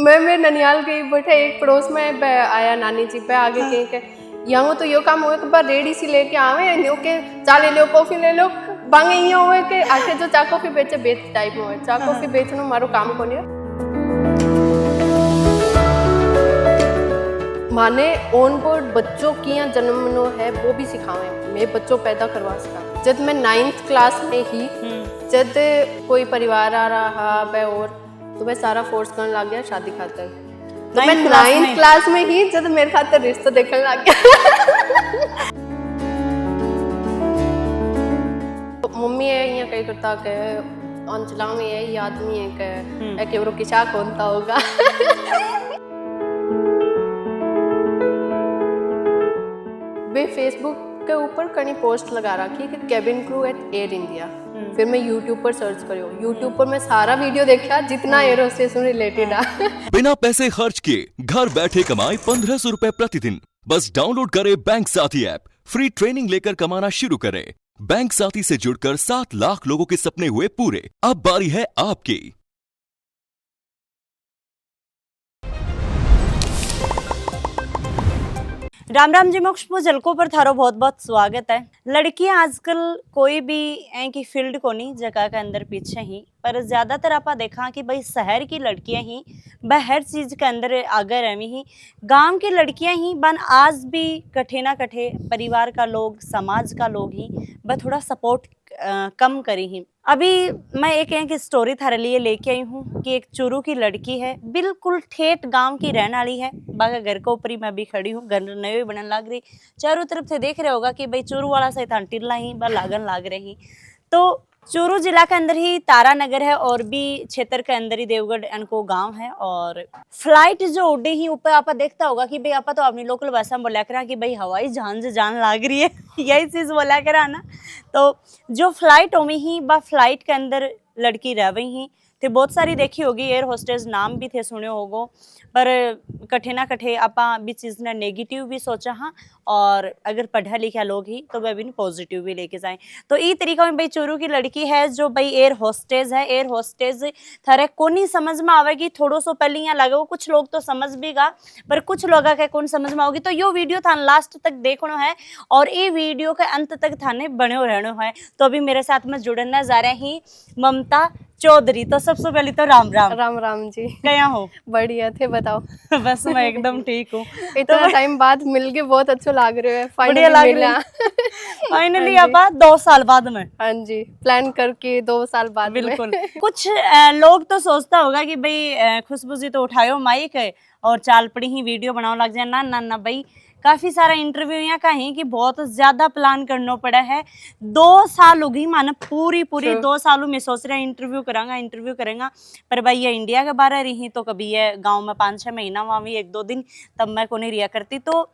मैं ननियाल गई बैठे एक पड़ोस में आया नानी जी पे आगे कहीं के यहाँ तो यो काम हुए कि बार रेडी सी लेके आवे न्यू के चा ले लो कॉफी ले लो बांगे ये हुए कि आखे जो चा कॉफी बेचे बेच टाइप में हुए चा कॉफी बेचनो मारो काम को नहीं माने ऑन बोर्ड बच्चों की यहाँ जन्मनो है वो भी सिखावे मैं बच्चों पैदा करवा सका जब मैं 9th क्लास में ही जब कोई परिवार आ रहा है और तो मैं सारा फोर्स करने लग गया शादी खातर तो मैं 9th क्लास में ही जब मेरे खातर रिश्ता देखने लग गया तो मम्मी है यहाँ कहीं करता के अंचला में यही आदमी है कि वो किसा कौनता होगा वे फेसबुक के ऊपर कहीं पोस्ट लगा रखी कि cabin crew at Air India फिर मैं यूट्यूब पर सर्च करो यूट्यूब पर मैं सारा वीडियो देखा जितना एयर होस्टेस से रिलेटेड है बिना पैसे खर्च किए घर बैठे कमाए 1500 रुपए प्रतिदिन बस डाउनलोड करें बैंक साथी ऐप फ्री ट्रेनिंग लेकर कमाना शुरू करें बैंक साथी से जुड़कर 7 लाख लोगों के सपने हुए पूरे अब बारी है आपकी। राम राम जी मोक्ष झलकों पर थारो बहुत बहुत स्वागत है। लड़कियां आजकल कोई भी की फील्ड को नहीं जगह के अंदर पीछे ही पर ज्यादातर आपा देखा कि भाई शहर की लड़कियां ही वह हर चीज के अंदर आगे रही ही गांव की लड़कियां ही बन आज भी कठे ना कठे परिवार का लोग समाज का लोग ही वह थोड़ा सपोर्ट कम करी ही। अभी मैं एक यहाँ की स्टोरी थारे लिए लेके आई हूँ कि एक चूरू की लड़की है बिल्कुल ठेठ गांव की रहने वाली है बागा घर के ऊपर ही मैं भी खड़ी हूँ घर नई बनने लग रही चारों तरफ से देख रहे होगा कि भाई चूरू वाला से टिल्ला ही ब लागन लाग रही तो चूरू जिला के अंदर ही तारा नगर है और भी क्षेत्र के अंदर ही देवगढ़ इनको गांव है और फ्लाइट जो उड़े ही ऊपर आप देखता होगा कि भाई आप तो अपनी लोकल भाषा में बोला करा कि भाई हवाई जहाज से जान लाग रही है यही चीज बोला करा ना। तो जो फ्लाइट होमी ही बा फ्लाइट के अंदर लड़की रह गई ही थे बहुत सारी देखी होगी एयर होस्टेस नाम भी थे सुने होगो पर कठे ना कठे आपा भी चीज़ ने नेगेटिव भी सोचा हाँ और अगर पढ़ा लिखा लोग ही तो वह भी पॉजिटिव भी लेके जाएं। तो ई तरीका में भाई चूरू की लड़की है जो भाई एयर होस्टेज है एयर होस्टेज थारे को नहीं समझ में आवेगी थोड़ो सो पहले यहाँ लगे वो कुछ लोग तो समझ भी गा पर कुछ लोग के कौन समझ में आओगी तो यो वीडियो था लास्ट तक देखना है और ये वीडियो के अंत तक थाने बने रहना है। तो अभी मेरे साथ में जुड़ना जा रहे ही ममता चौधरी। तो सबसे पहले तो राम राम। राम राम जी क्या हो बढ़िया थे बताओ बस मैं एकदम ठीक हूँ इतना टाइम बाद मिल के बहुत अच्छा लग रहे है फाइनली अब 2 साल बाद में हाँ जी प्लान करके 2 साल बाद बिल्कुल कुछ लोग तो सोचता होगा कि भाई खुशबू जी तो उठायो माइक है और चाल पड़ी ही वीडियो बनाओ लग जाए ना ना ना भाई काफी सारा इंटरव्यू यहाँ का है कि बहुत ज्यादा प्लान करना पड़ा है 2 साल हो गई माना पूरी 2 सालों में सोच रहे इंटरव्यू करेंगे पर भाई ये इंडिया के बारे रही तो कभी ये गांव में 5-6 महीना वहाँ भी 1-2 दिन तब मैं को नहीं रिया करती। तो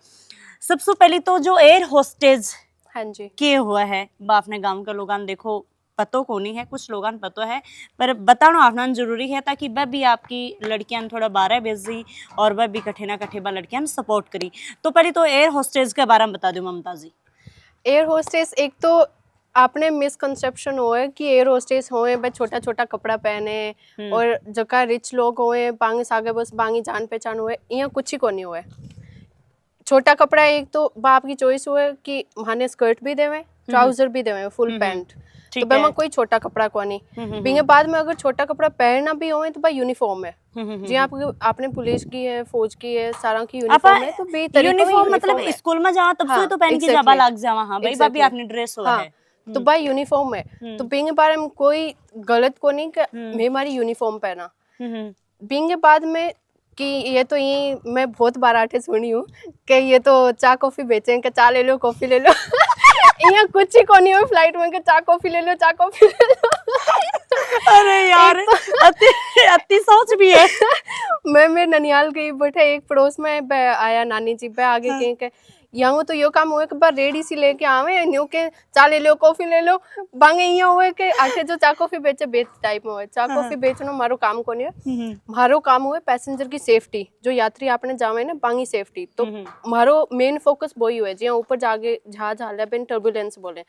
सबसे पहले तो जो एयर होस्टेज हाँ जी के हुआ है बाप ने गाँव के लोग देखो पतो को नहीं है कुछ लोगों पतो है पर बताना आपना जरूरी है ताकि वह भी आपकी लड़कियां थोड़ा 12 भेजी और वह भी कठे ना कठे बा लड़कियां सपोर्ट करी। तो पहले तो एयर होस्टेज के बारे में बता दो ममता जी। एयर होस्टेस एक तो आपने मिसकंसेप्शन हुए कि एयर होस्टेस होए भाई छोटा छोटा कपड़ा पहने और जगह रिच लोग होए बांगी सागे बस बांगी जान पहचान हुए यहाँ कुछ ही को नहीं हुए। छोटा कपड़ा एक तो बाप की चॉइस हुए कि माने स्कर्ट भी देवे ट्राउजर भी देवे फुल पैंट तो भाई मैं कोई छोटा कपड़ा को नहीं बिंगे बाद में अगर छोटा कपड़ा पहनना भी हो तो भाई यूनिफॉर्म है जी आपने पुलिस की है फौज की है सारा की यूनिफॉर्म है तो यूनिफॉर्म मतलब स्कूल में जाओ तब से तो पहन के जाबा लग जावा हां भाई भाभी आपने ड्रेस हो है तो भाई यूनिफॉर्म है तो बिंगे बारे में कोई गलत को नहीं कि मैं हमारी यूनिफॉर्म पहना बिंगे बाद में कि ये तो ये मैं बहुत बार आटे सुनी हूँ कि ये तो चा कॉफी बेचेंगे चा ले लो कॉफी ले लो यहाँ कुछ ही को नहीं हो फ्लाइट में कि चा कॉफी ले लो चा कॉफी ले लो अरे यार अति सोच भी है मैं ननियाल गई बैठे एक पड़ोस में आया नानी जी पे आगे कहीं के यहाँ तो यो काम हुए कि बार रेडी सी लेके आवे न्यू के चा ले लो कॉफी ले लो बांगे यहाँ हुए के आखे जो चा कॉफी बेचे बेच टाइप में हुए चा कॉफी बेचनो मारो काम को नहीं मारो काम हुए पैसेंजर की सेफ्टी जो यात्री आपने जावे ने बांगी सेफ्टी तो मारो मेन फोकस वही हुए जी ऊपर जाके जहाज हाल बेन टर्बुलेंस बोले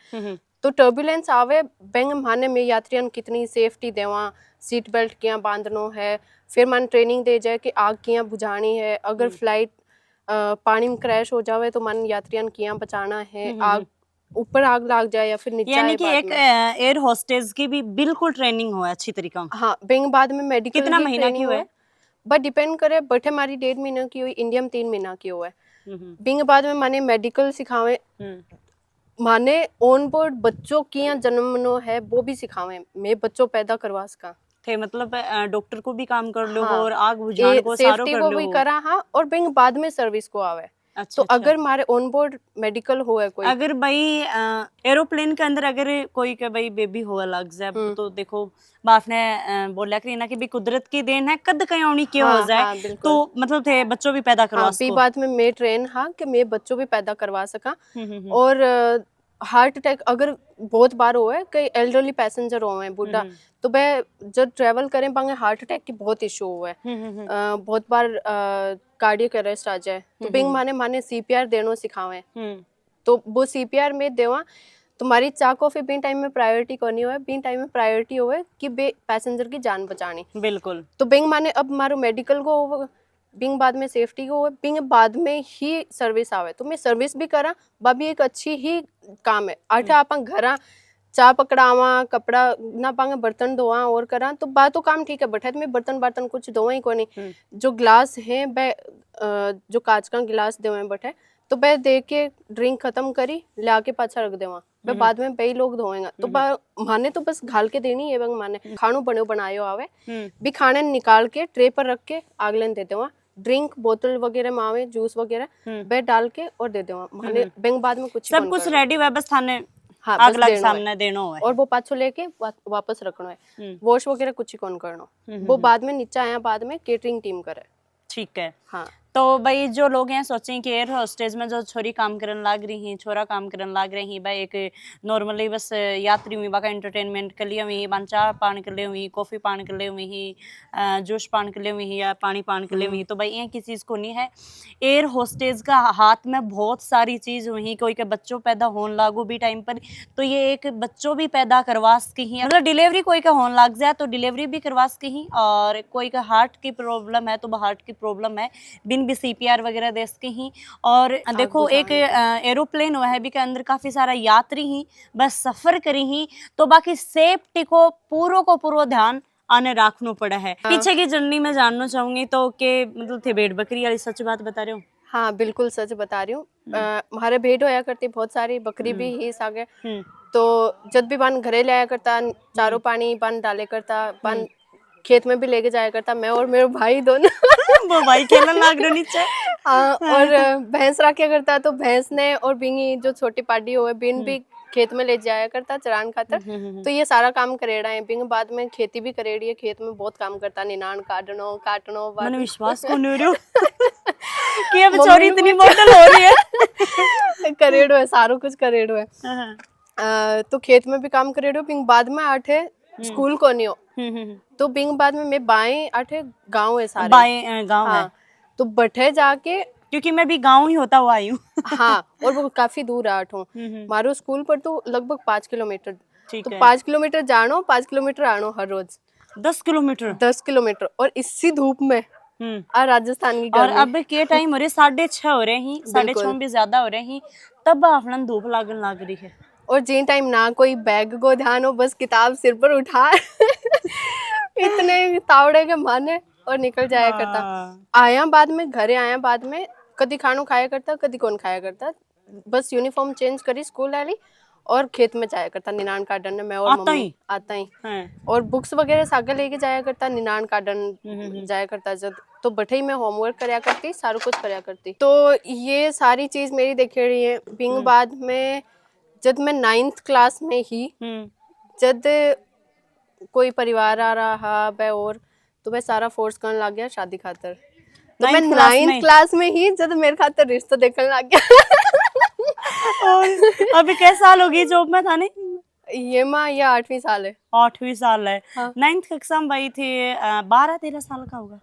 तो टर्बुलेंस आवे बेंग माने में यात्रियों कितनी सेफ्टी देवा सीट बेल्ट क्या बांधनो है फिर मन ट्रेनिंग दे जाए कि आग किया बुझानी है अगर फ्लाइट पानी में क्रैश हो जावे तो मन यात्रियों किया बचाना है आग ऊपर आग लग जाए या फिर नीचे यानी कि एक एयर होस्टेस की भी बिल्कुल ट्रेनिंग हो अच्छी तरीका। हाँ बेंग बाद में मेडिकल कितना महीना की हुआ है बट डिपेंड करे बैठे हमारी 1.5 महीना की हुई इंडिया में 3 महीना की हुआ है बेंग बाद में माने मेडिकल सिखावे माने ऑन बोर्ड बच्चों की जन्मनो है वो भी सिखावे मैं बच्चों पैदा करवा सका थे मतलब डॉक्टर को भी काम कर लो हाँ, और आग बुझाने को सारो कर लो भी करा हाँ और बेंग बाद में सर्विस को आवे अच्छा, तो अगर हमारे ऑन बोर्ड मेडिकल हुआ कोई अगर भाई एरोप्लेन के अंदर अगर कोई के भाई बेबी हुआ लग जाए तो देखो बाप ने बोला करीना कि भी कुदरत की देन है कद कहीं आनी क्यों हो जाए तो मतलब थे बच्चों भी पैदा करवा सको बात में मैं ट्रेन हाँ कि मैं बच्चों भी पैदा करवा सका और हार्ट अटैक अगर बहुत बार हुआ है कई एल्डरली पैसेंजर हुए हैं बुढ़ा तो वह जब ट्रेवल करें पाएंगे हार्ट अटैक की बहुत इशू हुआ है बहुत बार कार्डियक अरेस्ट आ जाए तो बिंग माने सीपीआर देनो सिखावे तो वो सीपीआर में देवा तुम्हारी चा कॉफी बीन टाइम में प्रायोरिटी करनी हो बीन टाइम में प्रायोरिटी हो कि बे पैसेंजर की जान बचानी बिल्कुल तो बिंग माने अब मारो मेडिकल को बिंग बाद में सेफ्टी को बिंग बाद में ही सर्विस आवे तो मैं सर्विस भी करा बाबी एक अच्छी ही काम है आठे आप घरा चा पकड़ावा कपड़ा ना पांगे बर्तन धोवा और करा तो बात तो काम ठीक है बैठे मैं बर्तन कुछ धोवा ही को नहीं जो ग्लास है बै जो कांच का गिलास देवे बैठे तो बै दे के ड्रिंक खत्म करी ला के पाछा रख देवा वे बाद में कई लोग धोएगा तो माने तो बस घाल के देनी है बंग माने खानो बनायो आवे भी खाने निकाल के ट्रे पर रख के आगले दे देवा ड्रिंक बोतल वगैरह में आवे जूस वगैरह वे डाल के और दे देवा माने बेंग बाद में कुछ सब कुछ रेडी व्यवस्था ने हाँ अगला सामने देनो है और वो पाछो लेके वापस रखनो है वॉश वगैरह कुछ ही कौन करनो वो बाद में नीचे आया बाद में केटरिंग टीम करे ठीक है हाँ तो भाई जो लोग हैं सोचें कि एयर होस्टेज में जो छोरी काम करने लग रही हैं छोरा काम करने लग रही हैं भाई एक नॉर्मली बस यात्री हुई बाका एंटरटेनमेंट कर लिया हुई बन चाय पान कर ले हुई कॉफ़ी पान कर ले हुई जूस पान कर ले हुई या पानी पान कर ले हुई तो भाई ये की चीज़ को नहीं है एयर होस्टेज का हाथ में बहुत सारी चीज़ हुई कोई के बच्चों पैदा होने लागू भी टाइम पर तो ये एक बच्चों भी पैदा करवा सकी ही मतलब डिलीवरी कोई का होने लग जाए तो डिलीवरी भी करवा सकी ही और कोई का हार्ट की प्रॉब्लम है तो हार्ट की प्रॉब्लम है भी सीपीआर वगैरह दे सके ही और देखो एक एरोप्लेन हुआ है भी के अंदर काफी सारा यात्री ही बस सफर करी ही तो बाकी सेफ्टी को पूरो ध्यान आने रखना पड़ा है पीछे की जर्नी में जानना चाहूंगी तो के मतलब थे भेड़ बकरी वाली सच बात बता रहे हो हाँ बिल्कुल सच बता रही हूँ हमारे भेड़ होया करती बहुत सारी बकरी भी ही सागे तो जब भी बन घरे लाया करता चारों पानी बन डाले करता बन खेत में भी लेके जाया करता मैं और मेरे भाई दोनों वो भाई खेलने लग रहे नीचे और भैंस रखा करता तो भैंस ने और बिंगी जो छोटी पार्टी हो बिन भी खेत में ले जाया करता चरान खातर तो ये सारा काम करेड़ा है बिंग बाद में खेती भी करेड़ी है खेत में बहुत काम करता निनान काटनो मैंने विश्वास को नहीं हो कि अब चोरी इतनी मॉडल हो रही है करेड़ो है सारो कुछ करेड़ो है तो खेत में भी काम करेड़ो बिंग बाद में आठे स्कूल को नहीं हो तो बिंग बाद में मैं बाएं आठे गांव है सारे बाएं गांव है तो बठे जाके क्योंकि मैं भी गांव ही होता हुआ आई हूँ हाँ और वो काफी दूर आठों मारो स्कूल पर तो लगभग 5 किलोमीटर तो 5 किलोमीटर जानो 5 किलोमीटर आनो हर रोज 10 किलोमीटर और इसी धूप में राजस्थान की और अब के टाइम हो रहे 6:30 हो रहे ही 6:30 भी ज्यादा हो रहे ही तब आपन धूप लागन लग रही है और जिन टाइम ना कोई बैग को ध्यान हो बस किताब सिर पर उठा इतने तावड़े के माने और निकल जाया करता आया बाद में घरे आया बाद में कदी खानो खाया करता कदी कौन खाया करता बस यूनिफॉर्म चेंज करी स्कूल वाली और खेत में जाया करता निनान गार्डन में और मम्मी आता ही और बुक्स वगैरह सागर लेके जाया करता निनान गार्डन जाया करता जब तो बठे ही मैं होमवर्क करया करती सारा कुछ करया करती तो ये सारी चीज मेरी देखे रही है बिंग बाद में जब मैं 9th क्लास में ही जब कोई परिवार आ रहा है और तो मैं सारा फोर्स करने लग गया शादी खातर तो मैं 9th क्लास में ही जब मेरे खातर रिश्ता देखने लग गया और अभी कैसे साल होगी जॉब में थाने? ये माँ ये 8वीं साल है। 8वीं साल है। हाँ। 9th कक्षा में भाई थे, 12-13 साल का होगा,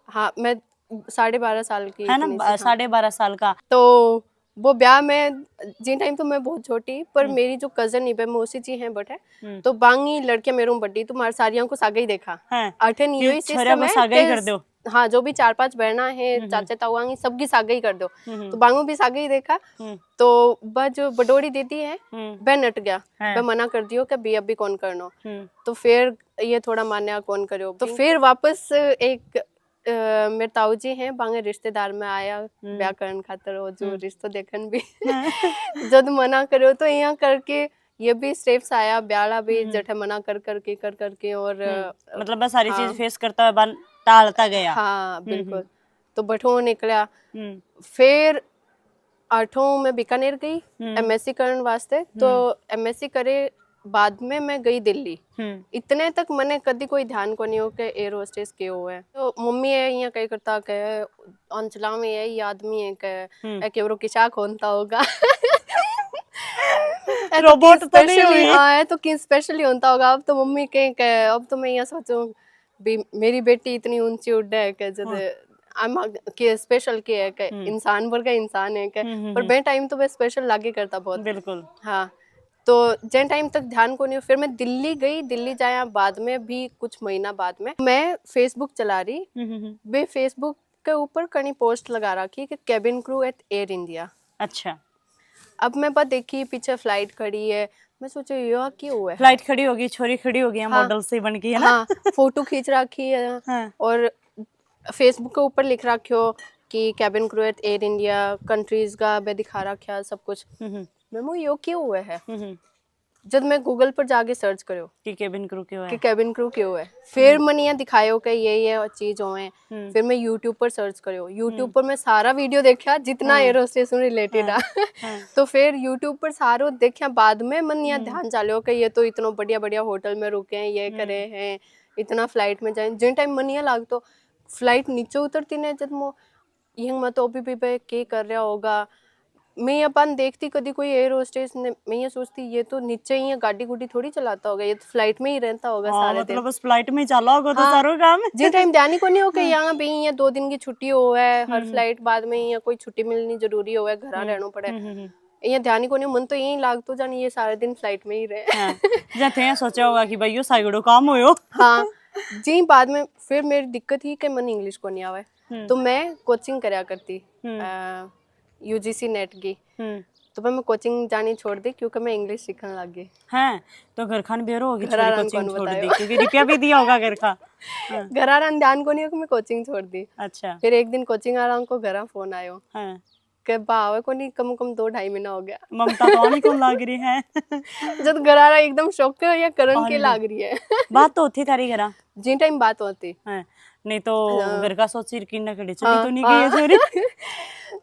हाँ मैं 12.5 साल की है इतनी ना, सी, हाँ। 12.5 साल का। तो वो ब्याह में जिन टाइम तो मैं बहुत छोटी, पर हम्म। मेरी जो कजन ही मौसी जी हैं बट है, हम्म। तो बांगी लड़कियां मेरे बड्डी तुम्हारे सारियों को सागा ही देखा। हैं, अठन कि यही छोरिया सिस्टम को है सागा ही कि कर दो। हाँ जो भी 4-5 बहना है, हम्म। चाचा ताऊआंगी सबकी सागा ही कर दो। हम्म। तो बांगू भी सागा ही देखा। हम्म। तो वह जो बडोड़ी दीदी है हम्म। वह नट गया, हैं। वह मना कर दियो कि बी अभी कौन करनो। हम्म। तो फिर ये थोड़ा मान्या कौन करो, तो फिर वापस एक मेरे ताऊ जी हैं बांगे रिश्तेदार में आया ब्याह करन खातर, वो जो रिश्तो देखन भी जद मना करो तो यहाँ करके ये भी स्टेप्स आया, ब्याला भी जठे मना कर करके और मतलब बस सारी हाँ। चीज फेस करता हुआ टालता गया। हाँ बिल्कुल। तो बठो निकला। हम्म। फिर 8वीं में बीकानेर गई हम्म। एमएससी करने वास्ते। तो एमएससी करे बाद में मैं गई दिल्ली। इतने तक मैंने कभी कोई ध्यान को नहीं हो के एयर होस्टेस के हुए। तो मम्मी है यहाँ कहीं करता के अंचला में है ये आदमी है के केवरो किसा खोनता होगा रोबोट तो नहीं हुई। हाँ है तो कि स्पेशली होता होगा। अब तो मम्मी के अब तो मैं यहाँ सोचूं भी मेरी बेटी इतनी ऊंची उड़ है के जब के स्पेशल के है के इंसान पर का इंसान है के, पर बे टाइम तो मैं स्पेशल लागे करता बहुत। बिल्कुल। हाँ तो जिन टाइम तक ध्यान को नहीं हो, फिर मैं दिल्ली गई। दिल्ली जाया बाद में भी कुछ महीना बाद में मैं फेसबुक चला रही, वे फेसबुक के ऊपर कहीं पोस्ट लगा रखी कि cabin crew at Air India. अच्छा। अब मैं बात देखी पीछे फ्लाइट खड़ी है, मैं सोचा यह क्यों हुआ है। फ्लाइट खड़ी होगी, छोरी खड़ी होगी, हाँ, मॉडल से बन गई है ना। हाँ फोटो खींच रखी है। हाँ। और फेसबुक के ऊपर लिख रखियो कि cabin crew at Air India, countries का बे दिखा रखा सब कुछ। मैं यो क्यों हुआ है। जब मैं गूगल पर जाके सर्च करो कि कैबिन क्रू क्यों है, कि कैबिन क्रू क्यों है, फिर मैंने यहाँ दिखायो कि ये चीज हो है। फिर मैं यूट्यूब पर सर्च करो, यूट्यूब पर मैं सारा वीडियो देखा जितना एयर होस्टेस से रिलेटेड है। तो फिर यूट्यूब पर सारो देखा। बाद में मन यहाँ ध्यान चालो कि ये तो इतना बढ़िया बढ़िया होटल में रुके हैं, ये करे हैं, इतना फ्लाइट में जाए। जिन टाइम मन यहाँ लाग तो फ्लाइट नीचे उतरती ने जब मो यंग मैं तो अभी भी के कर रहा होगा। मैं अपन देखती कभी कोई एयर होस्टेस ने, मैं ये सोचती ये तो नीचे ही गाड़ी गुडी थोड़ी चलाता होगा, ये तो फ्लाइट में ही रहता होगा सारे दिन। मतलब बस फ्लाइट में चला होगा तो हाँ, सारो काम। जिन टाइम ध्यान ही को नहीं हो कि यहाँ भी ये 2 दिन की छुट्टी हो है, हर फ्लाइट बाद में यहाँ कोई छुट्टी मिलनी जरूरी हो है, घर रहना पड़े। ये ध्यान ही को नहीं, मन तो यही लाग तो जानी ये सारे दिन फ्लाइट में ही रहे। जैसे यहाँ सोचा होगा कि भाई यो साइडो काम होयो। हाँ जी। बाद में फिर मेरी दिक्कत ही कि मन इंग्लिश को नहीं आवे, तो मैं कोचिंग करया करती यूजीसी नेट की। तो मैं कोचिंग जानी छोड़ दी क्योंकि मैं इंग्लिश सीखने लग गई। हैं तो घर खान बेरो होगी, घर छोरी आराम कोचिंग कौन छोड़ दी बतायो। क्योंकि रुपया भी दिया होगा घर का। घर आराम ध्यान को नहीं हो कि मैं कोचिंग छोड़ दी। अच्छा। फिर एक दिन कोचिंग आराम को घर फोन आयो हैं कि बावे को नहीं कम कम 2-2.5 महीना हो गया। ममता तो आनी कौन लाग रही है। जब घर आ रहा एकदम शौक के या करण के लाग रही है। बात तो होती थारी घरा जिन टाइम बात होती है, नहीं तो घर का सोची किन्ना खड़ी चली हाँ, तो नहीं गई है छोरी।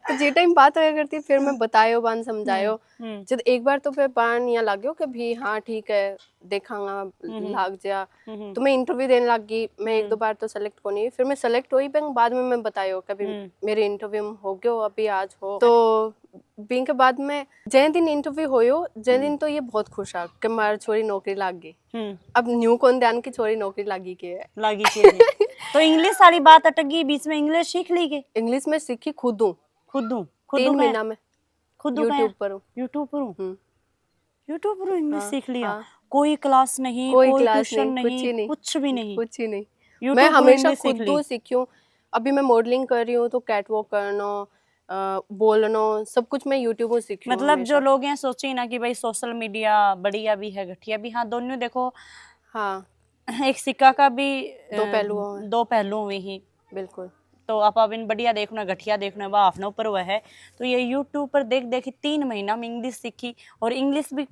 तो जी टाइम बात होया करती फिर मैं बतायो बान समझायो। जब एक बार तो फिर बान यहाँ लाग्यो कि भी हाँ ठीक है देखांगा लाग जा। तो मैं इंटरव्यू देने लग गई। मैं 1-2 बार तो सेलेक्ट को नहीं, फिर मैं सेलेक्ट हुई। बाद में मैं बतायो कभी मेरे इंटरव्यू में हो गयो अभी आज हो। तो बिंग के बाद में जै दिन इंटरव्यू होयो जै दिन तो ये बहुत खुश आ कि मार छोरी नौकरी लाग गई। अब न्यू कौन ध्यान की छोरी नौकरी लागी के है लागी के तो इंग्लिश सारी बात अटक गई बीच में, इंग्लिश सीख ली के? इंग्लिश में सीखी खुद हूँ 3 महीना में खुद यूट्यूब पर हूँ। यूट्यूब पर इंग्लिश सीख लिया। हाँ। कोई क्लास नहीं, कोई ट्यूशन नहीं, कुछ भी नहीं। कुछ ही नहीं। YouTube मैं पर हमेशा इंग्लिश सीख खुद ली। सीखी हूँ। अभी मैं मॉडलिंग कर रही हूँ तो कैटवॉक करना बोलना सब कुछ मैं यूट्यूब में सीखी हूँ। मतलब जो लोग हैं सोचे ना कि भाई सोशल मीडिया बढ़िया भी है घटिया भी, हाँ दोनों देखो। हाँ एक सिक्का का भी 2 पहलू में ही बिल्कुल। तो आप बिन बढ़िया देखना घटिया देखना वह अपने ऊपर वह है। तो ये यूट्यूब पर देख 3 महीना में इंग्लिश सीखी और इंग्लिश भी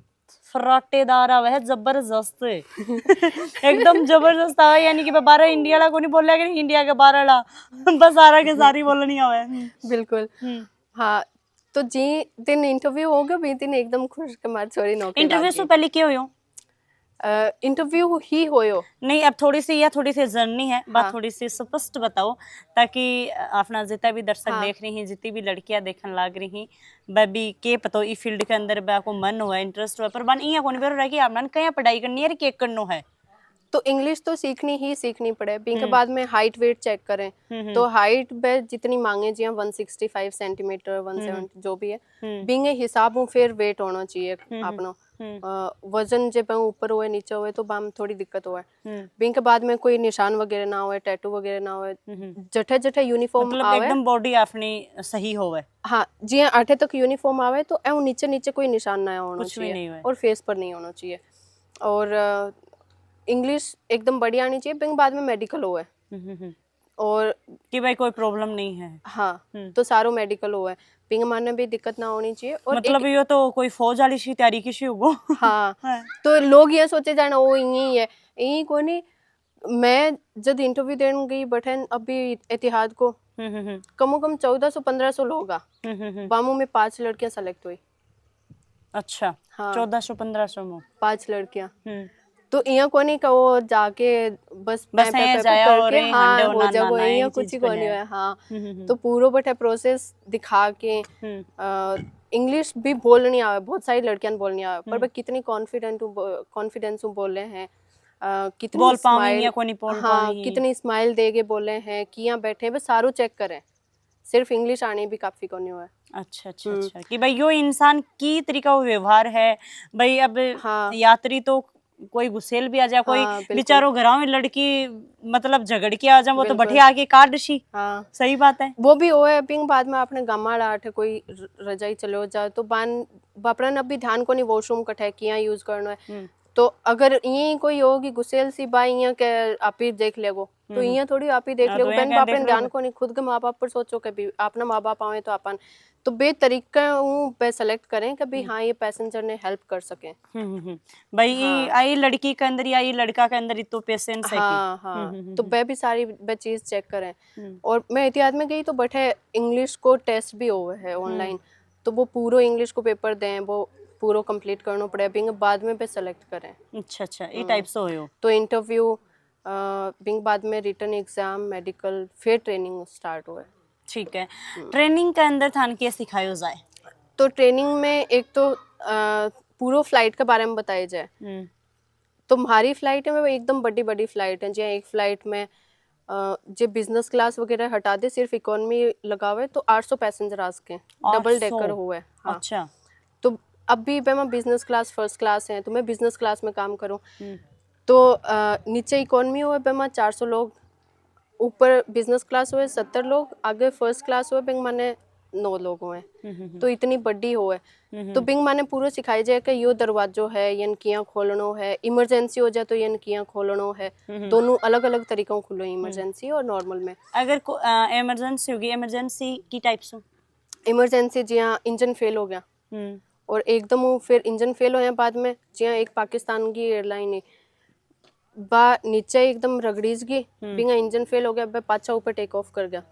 फराटेदार वह जबरदस्त एकदम जबरदस्त आवा। यानी कि 12 इंडिया ला को नहीं बोल रहा इंडिया के 12 ला बस सारा के सारी बोलनी आवे। बिल्कुल। हाँ तो जी दिन इंटरव्यू हो गया भी दिन एकदम खुश के मार छोरी नौकरी। इंटरव्यू से पहले क्या हुयो? इंटरव्यू ही होयो। नहीं, अब थोड़ी सी जर्नी है, बात हाँ। थोड़ी सी स्पष्ट बताओ, ताकि अपना जितना भी दर्शक हाँ। देख रही हैं, जितनी भी लड़कियां देखने लाग रही हैं, वह भी के पतो ई फील्ड के अंदर बा को मन हुआ, इंटरेस्ट हुआ, पर बन इया कोनी बेरो रह कि आपन कया पढ़ाई करनी है और के करनो है। तो इंग्लिश तो सीखनी पड़े। बिंग के बाद में हाइट वेट चेक करें, तो हाइट पे जितनी मांगे जी 165 सेंटीमीटर 170 जो भी है, बिंग हिसाब में फिर वेट होना चाहिए अपनो। वजन जब ऊपर हुए नीचे हुए तो बाम थोड़ी दिक्कत हुआ है। बिंग के बाद में कोई निशान वगैरह ना हुए, टैटू वगैरह ना हुए, जठे जठे यूनिफॉर्म मतलब आवे, एकदम बॉडी अपनी सही होवे, हाँ जी आठे तक यूनिफॉर्म आवे तो ऐ नीचे नीचे कोई निशान ना होना कुछ भी नहीं हुए। चाहिए और फेस पर नहीं होना चाहिए। और इंग्लिश एकदम बढ़िया आनी चाहिए। बिंग बाद में मेडिकल हुआ है और कि भाई कोई प्रॉब्लम नहीं है। हाँ, तो सारो मेडिकल हुआ है। पिंग मारने भी दिक्कत ना होनी चाहिए। और मतलब ये तो कोई फौज वाली सी तैयारी की सी होगो। हाँ, हाँ। तो लोग ये सोचे जाना वो यही है, यही को नहीं। मैं जब इंटरव्यू देने गई बठन अभी इतिहाद को, कम से कम 1400-1500 लोग आ, बामू में 5 लड़कियां सेलेक्ट हुई। अच्छा, हाँ 1400-1500 में 5 लड़कियां। तो इया कोनी का वो जाके बस बस पे ऐं जाया और करके ऐं हाँ हंडे हो उन्ना जागो, नाना इया एक कुछ चीज ही को कोनी लिया। है। हाँ, तो पूरो बटे प्रोसेस दिखा के इंग्लिश भी बोलनी आवे, बहुत सारी लड़कियां बोलनी आवे, पर मैं कितनी कॉन्फिडेंस हूँ बोले हैं, कितनी बोल पावी स्माइल, या कोनी बोल हाँ पावी। कितनी स्माइल देके बोले हैं, किया बैठे बस सारू चेक करें। सिर्फ इंग्लिश आने भी काफी कोनी हुआ है। अच्छा, कि भाई यो इंसान की तरीका वो व्यवहार है भाई। अब हाँ। यात्री तो कोई गुस्सेल भी आ जाए, कोई हाँ, बिल्कुल। बेचारो घरों में लड़की मतलब झगड़ के आ जाए, वो तो बिल्कुल। बठे आके काट सी। हाँ, सही बात है। वो भी हो है। पिंग बाद में आपने गमा लाठ कोई रजाई चलो जाए तो बान बापड़न अभी ध्यान को नहीं वॉशरूम कठे किया यूज करना है। तो अगर ये कोई होगी गुस्सेल सी बाई इया के आप ही देख लेगो, तो इया थोड़ी आप ही देख हाँ, लेगो। तो यहाँ बहन क्या बापन देख ध्यान लोगे? को नहीं, खुद के माँ बाप पर सोचो कभी अपना माँ बाप आवे तो अपन तो बे तरीका हूँ पे सेलेक्ट करें कभी हाँ ये पैसेंजर ने हेल्प कर सके। भाई ये आई लड़की के अंदर या ये लड़का के अंदर तो पेशेंस है हाँ कि हाँ, तो वे भी सारी वे चीज चेक करें। और मैं एहतियात में गई तो बटे इंग्लिश को टेस्ट भी हुआ है ऑनलाइन, तो वो पूरा इंग्लिश को पेपर दें, वो पूरा कंप्लीट करना पड़े बिंग बाद में पे सेलेक्ट करें। अच्छा, ये टाइप से हो। तो इंटरव्यू बिंग बाद में रिटर्न एग्जाम, मेडिकल, फिर ट्रेनिंग स्टार्ट हुआ है। ठीक है, ट्रेनिंग के अंदर थान के सिखायो जाए। तो ट्रेनिंग में एक तो पूरा फ्लाइट के बारे में बताया जाए। तो हमारी फ्लाइट है वो एकदम बड़ी बड़ी फ्लाइट है, जहाँ एक फ्लाइट में जो बिजनेस क्लास वगैरह हटा दे सिर्फ इकोनॉमी लगावे तो 800 पैसेंजर आ सके, डबल डेकर हुआ है। हाँ। अच्छा, तो अब भी मैं बिजनेस क्लास फर्स्ट क्लास है तो मैं बिजनेस क्लास में काम करूँ, तो नीचे इकोनॉमी हुआ है 400 लोग, ऊपर बिजनेस क्लास हुए 70 लोग, आगे फर्स्ट क्लास हुए बिंग माने 9 लोग हुए। तो इतनी बड़ी हो है। तो बिंग माने पूरा सिखाई जाए कि यो दरवाजो है यन किया खोलनो है, इमरजेंसी हो जाए तो यन किया खोलनो है। दोनों अलग अलग तरीकों खुलो, इमरजेंसी और नॉर्मल में। अगर इमरजेंसी होगी, इमरजेंसी की टाइप्स हो। इमरजेंसी जिया इंजन फेल हो गया और एकदम वो फिर इंजन फेल होया बाद में, जिया एक पाकिस्तान की एयरलाइन है बा नीचे एकदम रगड़ीज गई, बिंगा इंजन फेल हो गया, बा पाछा ऊपर टेक ऑफ कर गया।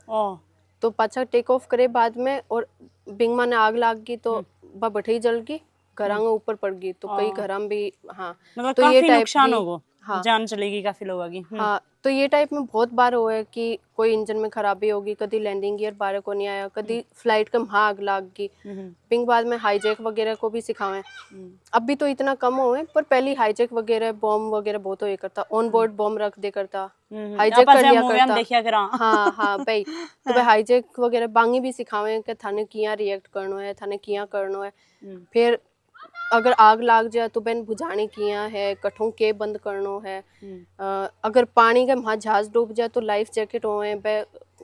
तो पाछा टेक ऑफ करे बाद में और बिंग माने आग लाग गई तो बा बठई जल गई, घरां ऊपर पड़ गई, तो कई घरां भी। हाँ, मतलब तो काफी ये टाइप नुकसान की- होगा। हाँ। जान चलेगी काफी लोगों की। हाँ, तो ये टाइप में बहुत बार हुआ है कि कोई इंजन में खराबी होगी, कभी लैंडिंग गियर बारे को नहीं आया, कभी फ्लाइट कम आग लाग गई। पिंग बाद में हाईजैक वगैरह को भी सिखावें। अभी तो इतना कम हुए, पर पहले हाईजैक वगैरह बॉम्ब वगैरह बहुत हो करता, ऑन बोर्ड बॉम्ब रख दे करता, हाईजैक कर लिया करता। देखिया करा। हाँ हाँ भाई, तो भाई हाईजैक वगैरह बांगी भी सिखावें कि थाने किया रिएक्ट करनो है, थाने किया करनो है। फिर अगर आग लाग जाए तो बहन बुझाने किया है, कठों के बंद करनो है। अगर पानी के वहाँ जहाज डूब जाए तो लाइफ जैकेट होए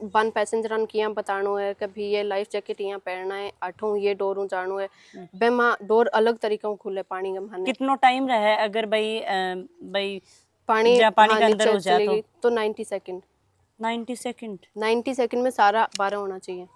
बन पैसेंजर किया बतानो है कि भी ये लाइफ जैकेट यहाँ पहनना है, आठों ये डोर जानो है। बे माँ डोर अलग तरीका खुले पानी के वहाँ। कितना टाइम रहे अगर भाई भाई पानी पानी के अंदर हो जाए तो 90 सेकंड। 90 सेकंड 90 सेकंड में सारा 12 होना चाहिए।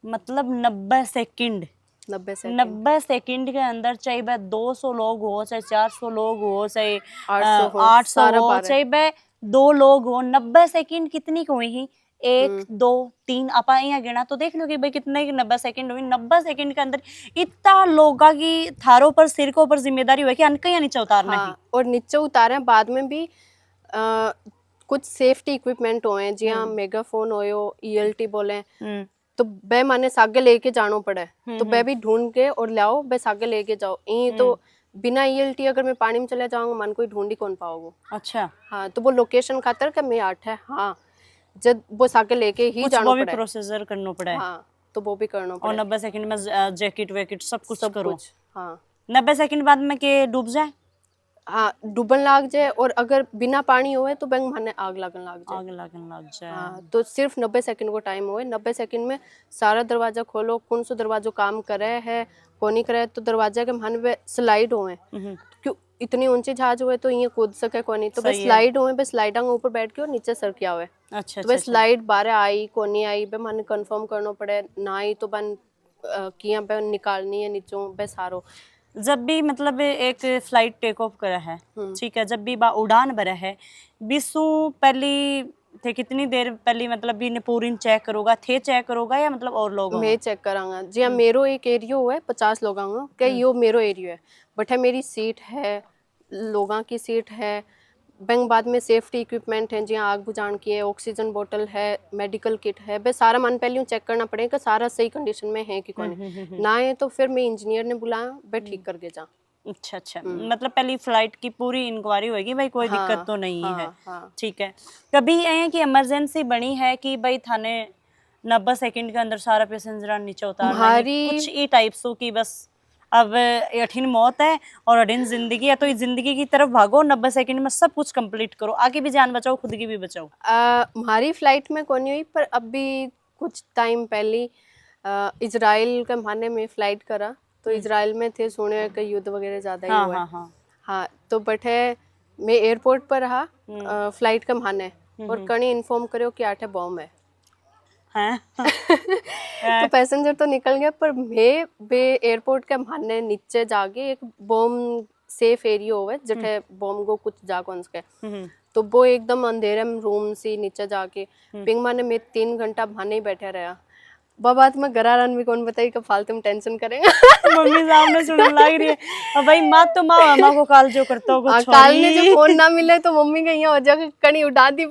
मतलब 90 सेकंड 90 सेकंड के अंदर चाहे वह 200 लोग हो, चाहे 400 लोग हो, चाहे 800 हो, 800 सारा हो, 12। चाहे वह 2 लोग हो, 90 सेकंड कितनी को ही एक 2 3 आप यहाँ गिना तो देख लो कि भाई कितने 90 सेकंड हुई। 90 सेकंड के अंदर इतना लोगा की थारों पर सिर को ऊपर जिम्मेदारी हुई कि अनका या नीचे उतारना ही। हाँ, और नीचे उतारे बाद में भी कुछ सेफ्टी इक्विपमेंट होए जिया मेगाफोन होयो ELT बोले तो बे माने सागे लेके जानो पड़े तो बे भी ढूंढ के और लाओ बे सागे लेके जाओ यही तो बिना ELT अगर मैं पानी में चले जाऊंगा मन कोई ढूंढ ही कौन पाओगे। अच्छा हाँ तो वो लोकेशन खातर के मैं 8 है हाँ जब वो सागे लेके ही कुछ जानो वो भी पड़े प्रोसीजर करना पड़ा है। हाँ तो वो भी करना और पड़े 90 सेकंड में जैकेट वैकेट सब कुछ सब करो। कुछ हाँ 90 सेकंड बाद में के डूब जाए। हाँ डूबन लाग जाए और अगर बिना पानी होए तो बैंक माने आग लगन लाग जाए। आग लगन लग जाए। हाँ तो सिर्फ 90 सेकंड को टाइम होए 90 सेकंड में सारा दरवाजा खोलो कौन सा दरवाजा काम करे है कौन नहीं करे तो दरवाजा के मन में स्लाइड होए क्यों इतनी ऊंची जहाज हुए तो ये कूद सके कौन नहीं तो बस स्लाइड हुए बस स्लाइडा के ऊपर बैठ के और नीचे सरकिया हुए। अच्छा तो बस स्लाइड बारे आई कौन नहीं आई बे मन कंफर्म करना पड़े ना आई तो बन किया पे निकालनी है नीचों बे सारो। जब भी मतलब एक फ्लाइट टेक ऑफ करा है ठीक है जब भी बा उड़ान भरा है बिसु पहली थे कितनी देर पहली मतलब भी ने पूरी चेक करोगा थे चेक करोगा या मतलब और लोग मैं चेक करांगा जी हाँ मेरो एक एरिया हुआ है 50 लोग आऊंगा क्या यो मेरो एरिया है बट है मेरी सीट है लोगों की सीट है बैंक बाद में सेफ्टी इक्विपमेंट है जी आग बुझाने की है ऑक्सीजन बोतल है मेडिकल किट है बस सारा मन पहले चेक करना पड़ेगा सारा सही कंडीशन में है कि कौन ना है तो फिर मैं इंजीनियर ने बुलाया मैं ठीक करके जा। अच्छा अच्छा मतलब पहली फ्लाइट की पूरी इंक्वायरी होगी भाई कोई दिक्कत तो नहीं है। ठीक है कभी ये कि इमरजेंसी बनी है कि भाई थाने 90 सेकंड के अंदर सारा पैसेंजर नीचे उतारना है कुछ ई टाइप्स हो कि बस अब अठिन मौत है और अठिन जिंदगी है तो इस जिंदगी की तरफ भागो 90 सेकंड में सब कुछ कंप्लीट करो आगे भी जान बचाओ खुद की भी बचाओ। हमारी फ्लाइट में कौन हुई पर अभी कुछ टाइम पहले इजराइल के माने में फ्लाइट करा तो इजराइल में थे सुने कि युद्ध वगैरह ज्यादा ही हुआ है। हाँ तो बट है मैं एयरपोर्ट पर रहा फ्लाइट के माने और कहीं इन्फॉर्म करो कि 8 बॉम्ब है। तो पैसेंजर तो निकल गया पर मैं बे एयरपोर्ट के माने नीचे जाके एक बॉम्ब सेफ एरिया होवे जटे बॉम्ब को कुछ जा कौन सके तो वो एकदम अंधेरे में रूम से नीचे जाके पिंग माने मैं 3 घंटा भाने ही बैठे रहा बात में घरारन भी कौन बताई कि फालतू में टेंशन करेंगे। मम्मी सामने सुनने लग रही है अब भाई माँ तो माँ को काल जो करता हो काल ने जो फोन ना मिले तो मम्मी के यहाँ हो जाके कहीं उड़ा दी